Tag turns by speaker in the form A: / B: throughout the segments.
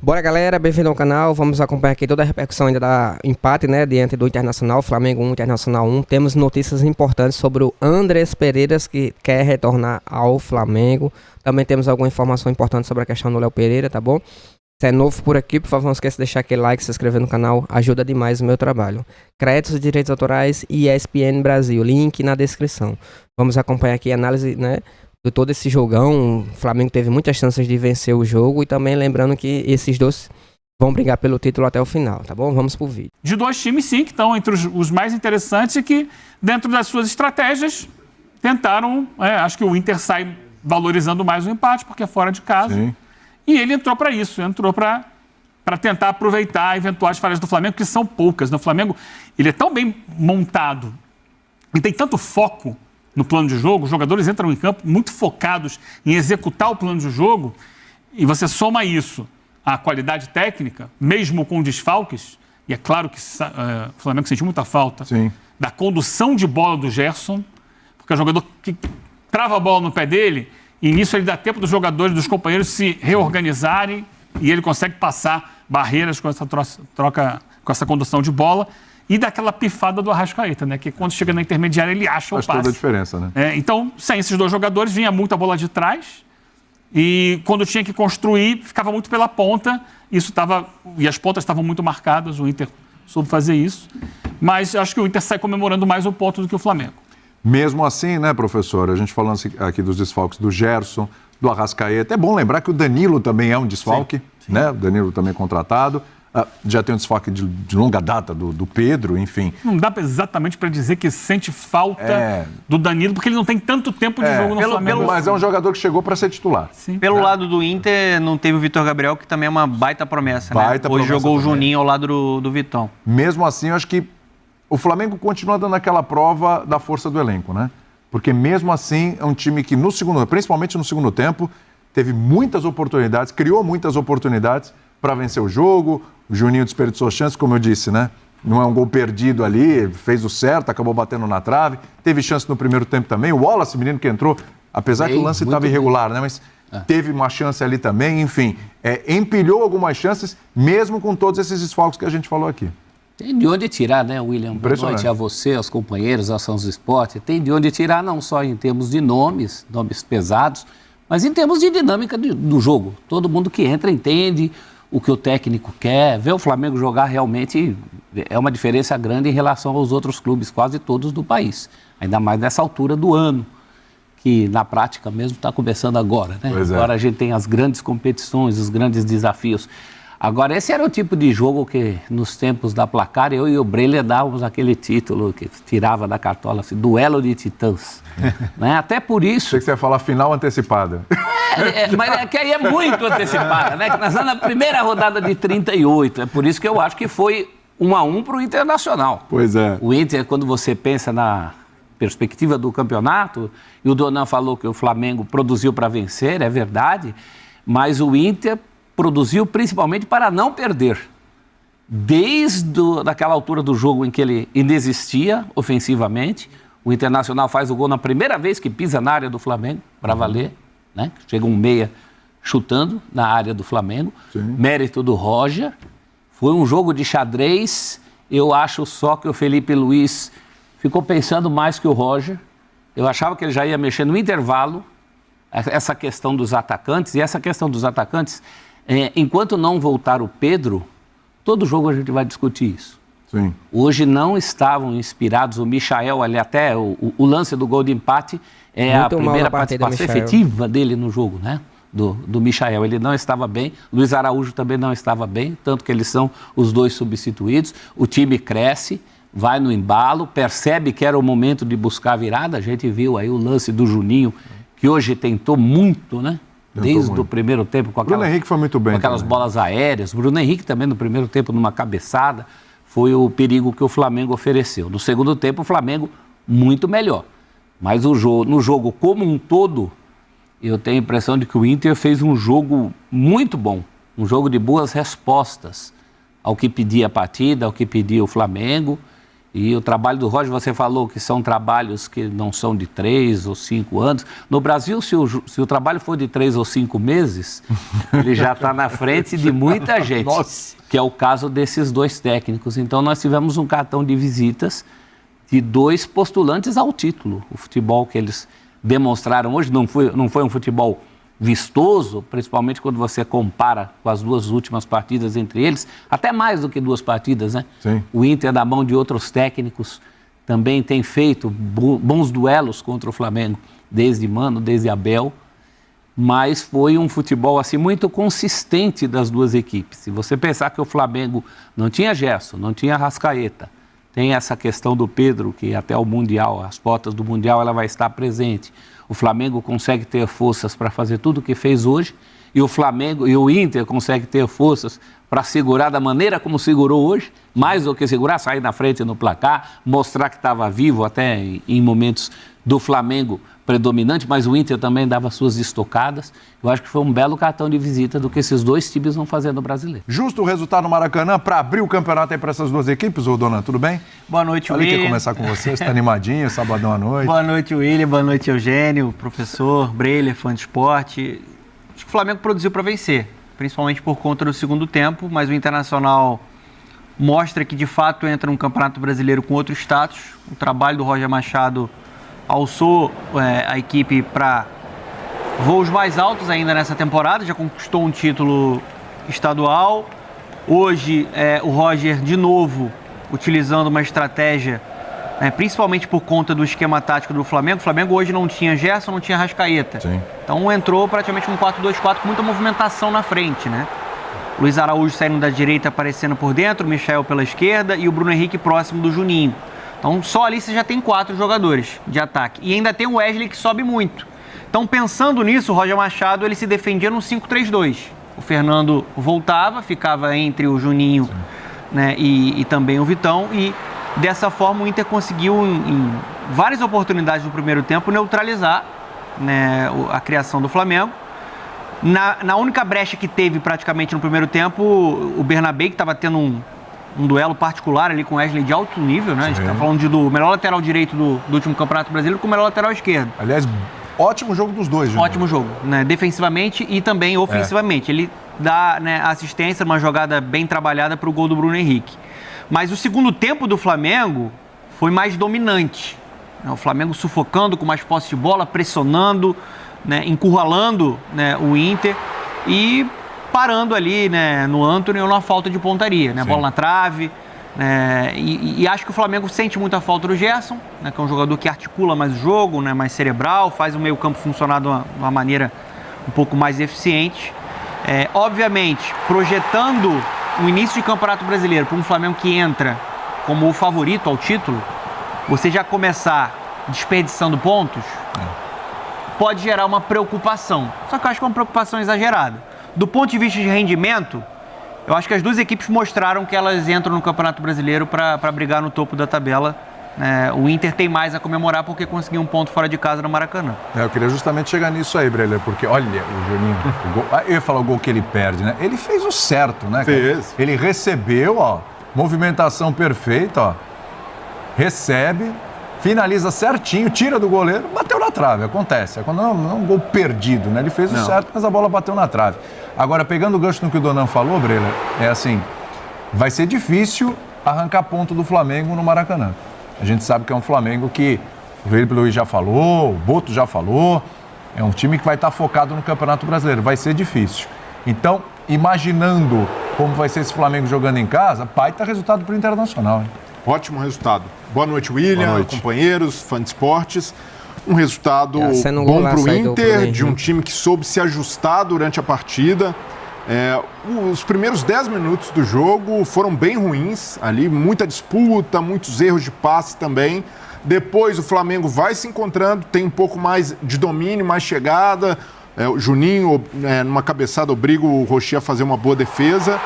A: Bora, galera, bem-vindo ao canal. Vamos acompanhar aqui toda a repercussão ainda da empate, né, diante do Internacional, Flamengo 1, Internacional 1. Temos notícias importantes sobre o Andrés Pereira, que quer retornar ao Flamengo. Também temos alguma informação importante sobre a questão do Léo Pereira, tá bom? Se é novo por aqui, por favor, não esqueça de deixar aquele like, se inscrever no canal, ajuda demais o meu trabalho. Créditos de direitos autorais e ESPN Brasil, link na descrição. Vamos acompanhar aqui a análise, né, de todo esse jogão. O Flamengo teve muitas chances de vencer o jogo e também lembrando que esses dois vão brigar pelo título até o final, tá bom? Vamos pro vídeo.
B: De dois times, sim, que estão entre os mais interessantes e que, dentro das suas estratégias, tentaram... acho que o Inter sai valorizando mais o empate, porque é fora de casa.
C: Sim.
B: E ele entrou para isso, entrou para tentar aproveitar eventuais falhas do Flamengo, que são poucas. O Flamengo, ele é tão bem montado e tem tanto foco no plano de jogo, os jogadores entram em campo muito focados em executar o plano de jogo, e você soma isso à qualidade técnica, mesmo com desfalques, e é claro que o Flamengo sentiu muita falta da condução de bola do Gerson, porque é um jogador que trava a bola no pé dele, e nisso ele dá tempo dos jogadores, dos companheiros se reorganizarem, e ele consegue passar barreiras com essa troca, com essa condução de bola. E daquela pifada do Arrascaeta, né? Que quando chega na intermediária ele acha o passe.
C: Faz toda a diferença, né?
B: Então, sem esses dois jogadores, vinha muita bola de trás. E quando tinha que construir, ficava muito pela ponta. E as pontas estavam muito marcadas, o Inter soube fazer isso. Mas acho que o Inter sai comemorando mais o ponto do que o Flamengo.
C: Mesmo assim, né, professor? A gente falando aqui dos desfalques do Gerson, do Arrascaeta. É bom lembrar que o Danilo também é um desfalque,
B: sim.
C: né? O Danilo também contratado. Já tem um desfalque de longa data do Pedro, enfim.
B: Não dá exatamente para dizer que sente falta do Danilo, porque ele não tem tanto tempo de jogo no Flamengo.
C: Mas é um jogador que chegou para ser titular.
D: Sim. Pelo lado do Inter, não teve o Vitor Gabriel, que também é uma baita promessa, né? Hoje jogou o Juninho ao lado do Vitão.
C: Mesmo assim, eu acho que o Flamengo continua dando aquela prova da força do elenco, né? Porque mesmo assim, é um time que principalmente no segundo tempo, teve muitas oportunidades, criou muitas oportunidades para vencer o jogo. O Juninho desperdiçou chance, como eu disse, né? Não é um gol perdido ali, fez o certo, acabou batendo na trave. Teve chance no primeiro tempo também. O Wallace, menino que entrou, apesar que o lance estava irregular, né? Mas teve uma chance ali também. Enfim, empilhou algumas chances, mesmo com todos esses desfalques que a gente falou aqui.
E: Tem de onde tirar, né, William? Boa noite a você, aos companheiros, à Sons do Esporte. Tem de onde tirar, não só em termos de nomes pesados, mas em termos de dinâmica do jogo. Todo mundo que entra entende o que o técnico quer. Ver o Flamengo jogar realmente é uma diferença grande em relação aos outros clubes, quase todos do país. Ainda mais nessa altura do ano, que na prática mesmo está começando agora, né? Agora a gente tem as grandes competições, os grandes desafios. Agora, esse era o tipo de jogo que, nos tempos da Placar, eu e o Breler dávamos aquele título que tirava da cartola, assim, duelo de titãs. Né? Até por isso...
C: Achei que você ia falar final antecipada.
E: Mas é que aí é muito antecipada, né? Que nós estamos na primeira rodada de 38. É por isso que eu acho que foi 1-1 para o Internacional.
C: Pois é.
E: O Inter, quando você pensa na perspectiva do campeonato, e o Donan falou que o Flamengo produziu para vencer, é verdade, mas o Inter produziu principalmente para não perder. Desde daquela altura do jogo em que ele inexistia ofensivamente, o Internacional faz o gol na primeira vez que pisa na área do Flamengo, para valer, né? Chega um meia chutando na área do Flamengo.
C: Sim.
E: Mérito do Roger. Foi um jogo de xadrez. Eu acho só que o Felipe Luiz ficou pensando mais que o Roger. Eu achava que ele já ia mexer no intervalo. Essa questão dos atacantes, enquanto não voltar o Pedro, todo jogo a gente vai discutir isso.
C: Sim.
E: Hoje não estavam inspirados, o Michael, ali até o lance do gol de empate é muito a primeira participação efetiva dele no jogo, né? Do Michael. Ele não estava bem, Luiz Araújo também não estava bem, tanto que eles são os dois substituídos. O time cresce, vai no embalo, percebe que era o momento de buscar a virada. A gente viu aí o lance do Juninho, que hoje tentou muito, né? Desde o primeiro tempo, com
C: Bruno Henrique foi muito bem,
E: com aquelas bolas aéreas. Bruno Henrique também no primeiro tempo, numa cabeçada, foi o perigo que o Flamengo ofereceu. No segundo tempo, o Flamengo muito melhor. Mas no jogo como um todo, eu tenho a impressão de que o Inter fez um jogo muito bom. Um jogo de boas respostas ao que pedia a partida, ao que pedia o Flamengo. E o trabalho do Roger, você falou que são trabalhos que não são de 3 ou 5 anos. No Brasil, se o trabalho for de 3 ou 5 meses, ele já está na frente de muita gente.
C: Nossa.
E: Que é o caso desses 2 técnicos. Então, nós tivemos um cartão de visitas de 2 postulantes ao título. O futebol que eles demonstraram hoje não foi um futebol vistoso, principalmente quando você compara com as 2 últimas partidas entre eles, até mais do que 2 partidas, né?
C: Sim.
E: O Inter, na mão de outros técnicos, também tem feito bons duelos contra o Flamengo, desde Mano, desde Abel, mas foi um futebol assim muito consistente das 2 equipes. Se você pensar que o Flamengo não tinha Gerson, não tinha Arrascaeta, tem essa questão do Pedro, que até o Mundial, as portas do Mundial, ela vai estar presente. O Flamengo consegue ter forças para fazer tudo o que fez hoje, e o Inter consegue ter forças para segurar da maneira como segurou hoje, mais do que segurar, sair na frente no placar, mostrar que estava vivo até em momentos do Flamengo predominante, mas o Inter também dava suas estocadas. Eu acho que foi um belo cartão de visita do que esses 2 times vão fazer no Brasileiro.
C: Justo o resultado no Maracanã para abrir o campeonato aí para essas 2 equipes, ô Donan, tudo bem?
D: Boa noite, William.
C: Quer começar com você, você está animadinho, sabadão à noite.
D: Boa noite, William, boa noite, Eugênio, professor, Breiler, fã de esporte. Acho que o Flamengo produziu para vencer, principalmente por conta do segundo tempo, mas o Internacional mostra que de fato entra num campeonato brasileiro com outro status. O trabalho do Roger Machado alçou a equipe para voos mais altos ainda nessa temporada, já conquistou um título estadual. Hoje o Roger de novo utilizando uma estratégia, principalmente por conta do esquema tático do Flamengo. O Flamengo hoje não tinha Gerson, não tinha Arrascaeta.
C: Sim. Então
D: entrou praticamente um 4-2-4 com muita movimentação na frente, né? Luiz Araújo saindo da direita, aparecendo por dentro, o Michael pela esquerda e o Bruno Henrique próximo do Juninho. Então, só ali você já tem 4 jogadores de ataque. E ainda tem o Wesley que sobe muito. Então, pensando nisso, o Roger Machado ele se defendia no 5-3-2. O Fernando voltava, ficava entre o Juninho, né, e também o Vitão. E dessa forma o Inter conseguiu, em várias oportunidades no primeiro tempo, neutralizar, né, a criação do Flamengo. Na única brecha que teve praticamente no primeiro tempo, o Bernabé, que estava tendo um duelo particular ali com o Wesley de alto nível, né? A gente está falando do melhor lateral direito do último Campeonato Brasileiro com o melhor lateral esquerdo.
C: Aliás, ótimo jogo dos 2, Júnior.
D: Ótimo jogo, né? Defensivamente e também ofensivamente. Ele dá, né, assistência, uma jogada bem trabalhada para o gol do Bruno Henrique. Mas o segundo tempo do Flamengo foi mais dominante. O Flamengo sufocando com mais posse de bola, pressionando, né, encurralando, né, o Inter e parando ali, né, no Antony ou na falta de pontaria, né, bola na trave. E acho que o Flamengo sente muita falta do Gerson, né, que é um jogador que articula mais o jogo, né, mais cerebral, faz o meio-campo funcionar de uma maneira um pouco mais eficiente. Obviamente, projetando o início de Campeonato Brasileiro para um Flamengo que entra como o favorito ao título, você já começar desperdiçando pontos, pode gerar uma preocupação. Só que eu acho que é uma preocupação exagerada. Do ponto de vista de rendimento, eu acho que as 2 equipes mostraram que elas entram no Campeonato Brasileiro para brigar no topo da tabela. O Inter tem mais a comemorar porque conseguiu um ponto fora de casa no Maracanã.
C: Eu queria justamente chegar nisso aí, Breler, porque olha, o Juninho, eu ia falar o gol que ele perde, né? Ele fez o certo, né?
F: Fez.
C: Ele recebeu, ó, movimentação perfeita, ó, recebe, finaliza certinho, tira do goleiro, bateu na trave, acontece. Quando não é um gol perdido, né? Ele fez o certo, mas a bola bateu na trave. Agora, pegando o gancho no que o Donan falou, Breler, é assim, vai ser difícil arrancar ponto do Flamengo no Maracanã. A gente sabe que é um Flamengo que o Felipe Luiz já falou, o Boto já falou, é um time que vai estar focado no Campeonato Brasileiro, vai ser difícil. Então, imaginando como vai ser esse Flamengo jogando em casa, baita resultado para o Internacional, hein?
F: Ótimo resultado. Boa noite, William,
C: Boa noite.
F: Companheiros, fã de esportes. Um resultado
A: bom
F: para o Inter, de um
A: Henrique.
F: time que soube se ajustar durante a partida. Os primeiros 10 minutos do jogo foram bem ruins, ali muita disputa, muitos erros de passe também. Depois o Flamengo vai se encontrando, tem um pouco mais de domínio, mais chegada. O Juninho, numa cabeçada, obriga o Rocher a fazer uma boa defesa.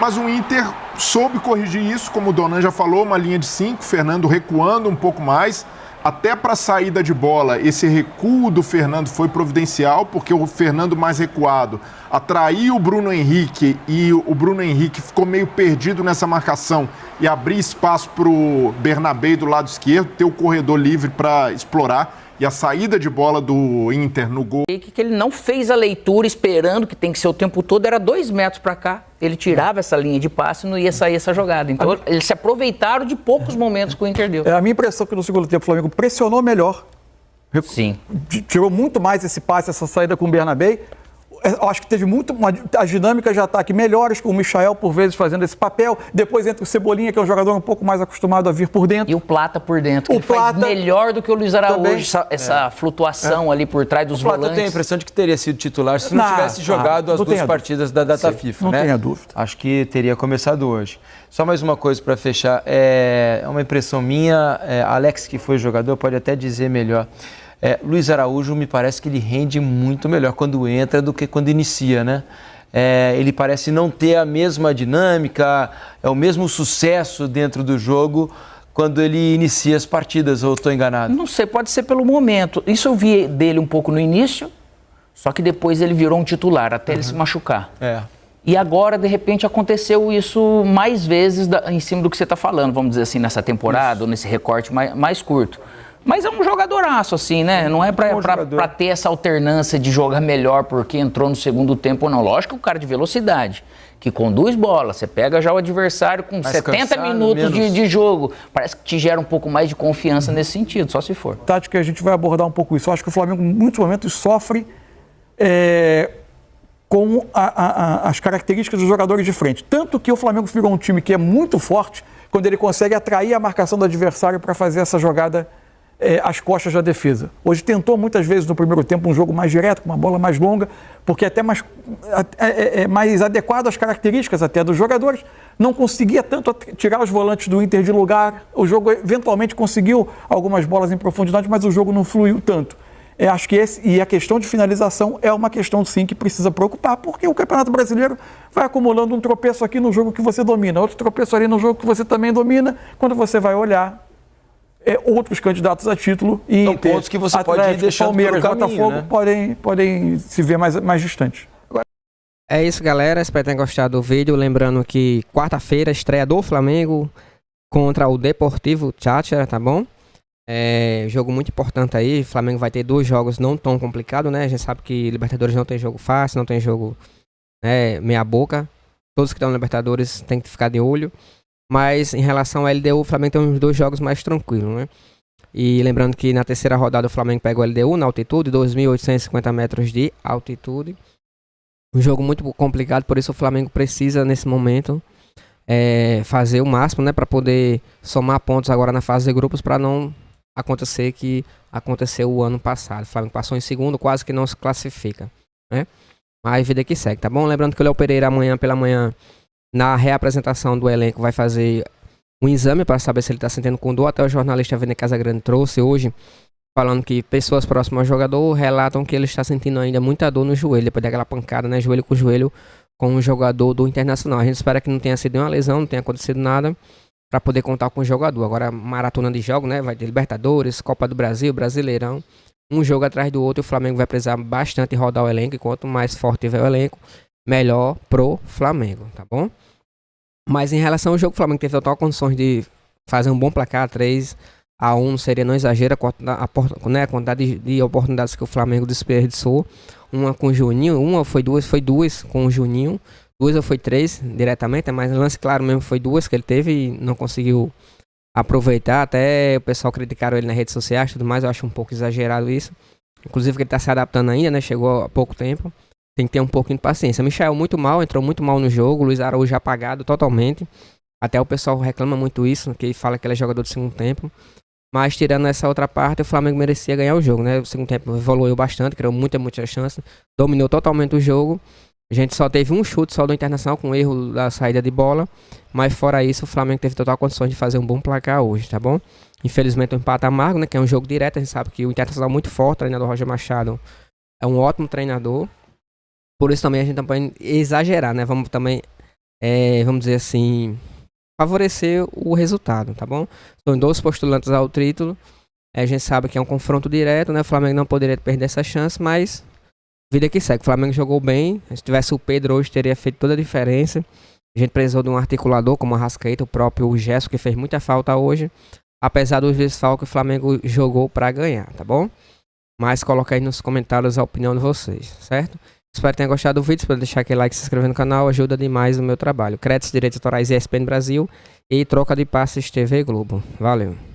F: Mas o Inter soube corrigir isso, como o Donan já falou, uma linha de 5, Fernando recuando um pouco mais, até para a saída de bola, esse recuo do Fernando foi providencial, porque o Fernando mais recuado atraiu o Bruno Henrique e o Bruno Henrique ficou meio perdido nessa marcação e abrir espaço para o Bernabé do lado esquerdo, ter o corredor livre para explorar. E a saída de bola do Inter no gol.
G: Que ele não fez a leitura esperando que tem que ser o tempo todo, era 2 metros para cá. Ele tirava essa linha de passe e não ia sair essa jogada. Então, eles se aproveitaram de poucos momentos que o Inter deu.
H: É a minha impressão que no segundo tempo o Flamengo pressionou melhor.
G: Sim.
H: Tirou muito mais esse passe, essa saída com o Bernabé. Eu acho que teve as dinâmicas de ataque melhores, com o Michael por vezes fazendo esse papel. Depois entra o Cebolinha, que é um jogador um pouco mais acostumado a vir por dentro.
G: E o Plata por dentro. Ele faz melhor do que o Luiz Araújo, essa flutuação ali por trás dos volantes.
I: Eu tenho a impressão de que teria sido titular se não tivesse jogado as 2 partidas da data FIFA.
H: Não tenha dúvida.
I: Acho que teria começado hoje. Só mais uma coisa para fechar. É uma impressão minha, Alex, que foi jogador, pode até dizer melhor. Luiz Araújo, me parece que ele rende muito melhor quando entra do que quando inicia, né? Ele parece não ter a mesma dinâmica, o mesmo sucesso dentro do jogo quando ele inicia as partidas, ou estou enganado?
G: Não sei, pode ser pelo momento. Isso eu vi dele um pouco no início, só que depois ele virou um titular, até ele se machucar. E agora, de repente, aconteceu isso mais vezes em cima do que você está falando, vamos dizer assim, nessa temporada, ou nesse recorte mais curto. Mas é um jogadoraço, assim, né? Não é pra ter essa alternância de jogar melhor porque entrou no segundo tempo ou não. Lógico que o cara de velocidade, que conduz bola, você pega já o adversário com 70 minutos de jogo. Parece que te gera um pouco mais de confiança nesse sentido, só se for.
H: Tática, a gente vai abordar um pouco isso. Eu acho que o Flamengo, em muitos momentos, sofre com as características dos jogadores de frente. Tanto que o Flamengo virou um time que é muito forte quando ele consegue atrair a marcação do adversário para fazer essa jogada às costas da defesa. Hoje tentou muitas vezes no primeiro tempo um jogo mais direto, com uma bola mais longa, porque é até mais adequado às características até dos jogadores. Não conseguia tanto tirar os volantes do Inter de lugar. O jogo eventualmente conseguiu algumas bolas em profundidade, mas o jogo não fluiu tanto. Acho que a questão de finalização é uma questão, sim, que precisa preocupar, porque o Campeonato Brasileiro vai acumulando um tropeço aqui no jogo que você domina, outro tropeço ali no jogo que você também domina. Quando você vai olhar outros candidatos a título e
I: são pontos que você pode ir deixando
H: Palmeiras,
I: pelo caminho,
H: Botafogo, né? podem se ver mais distantes.
A: É isso, galera. Espero que tenham gostado do vídeo. Lembrando que quarta-feira, estreia do Flamengo contra o Deportivo Táchira, tá bom? Jogo muito importante aí. O Flamengo vai ter 2 jogos não tão complicados, né? A gente sabe que Libertadores não tem jogo fácil, não tem jogo meia boca. Todos que estão na Libertadores tem que ficar de olho. Mas em relação ao LDU, o Flamengo tem uns 2 jogos mais tranquilos, né? E lembrando que na terceira rodada o Flamengo pega o LDU na altitude, 2.850 metros de altitude. Um jogo muito complicado, por isso o Flamengo precisa nesse momento fazer o máximo, né? Para poder somar pontos agora na fase de grupos, para não acontecer que aconteceu o ano passado. O Flamengo passou em segundo, quase que não se classifica, né? Mas vida que segue, tá bom? Lembrando que o Léo Pereira amanhã pela manhã, na reapresentação do elenco, vai fazer um exame para saber se ele está sentindo com dor. Até o jornalista Vene Casagrande trouxe hoje, falando que pessoas próximas ao jogador relatam que ele está sentindo ainda muita dor no joelho, depois daquela pancada, né, joelho com joelho, com o jogador do Internacional. A gente espera que não tenha sido uma lesão, não tenha acontecido nada, para poder contar com o jogador. Agora, maratona de jogos, né, vai ter Libertadores, Copa do Brasil, Brasileirão, um jogo atrás do outro. O Flamengo vai precisar bastante rodar o elenco, e quanto mais forte tiver o elenco, melhor pro Flamengo, tá bom? Mas em relação ao jogo, o Flamengo teve total condições de fazer um bom placar, 3-1, não seria, não exagera a quantidade de oportunidades que o Flamengo desperdiçou. Uma com o Juninho, foi duas com o Juninho, 2 ou foi 3 diretamente, mas lance claro mesmo foi 2 que ele teve e não conseguiu aproveitar. Até o pessoal criticaram ele nas redes sociais e tudo mais, eu acho um pouco exagerado isso. Inclusive que ele tá se adaptando ainda, né? Chegou há pouco tempo. Tem que ter um pouquinho de paciência. Michael muito mal, entrou muito mal no jogo. Luiz Araújo apagado totalmente. Até o pessoal reclama muito isso, que fala que ele é jogador do segundo tempo. Mas tirando essa outra parte, o Flamengo merecia ganhar o jogo, né? O segundo tempo evoluiu bastante, criou muita chance. Dominou totalmente o jogo. A gente só teve um chute só do Internacional com erro da saída de bola. Mas fora isso, o Flamengo teve total condições de fazer um bom placar hoje, tá bom? Infelizmente, um empate amargo, né? Que é um jogo direto. A gente sabe que o Internacional é muito forte. O treinador Roger Machado é um ótimo treinador. Por isso também a gente não pode exagerar, né? Vamos também, vamos dizer assim, favorecer o resultado, tá bom? São 2 postulantes ao título A gente sabe que é um confronto direto, né? O Flamengo não poderia perder essa chance, mas vida que segue. O Flamengo jogou bem. Se tivesse o Pedro hoje, teria feito toda a diferença. A gente precisou de um articulador como o Arrascaeta, o próprio Gerson, que fez muita falta hoje. Apesar dos desfalques, o Flamengo jogou para ganhar, tá bom? Mas coloca aí nos comentários a opinião de vocês, certo? Espero que tenham gostado do vídeo. Espero deixar aquele like, se inscrever no canal. Ajuda demais no meu trabalho. Créditos, direitos autorais ESPN Brasil e troca de passes TV Globo. Valeu!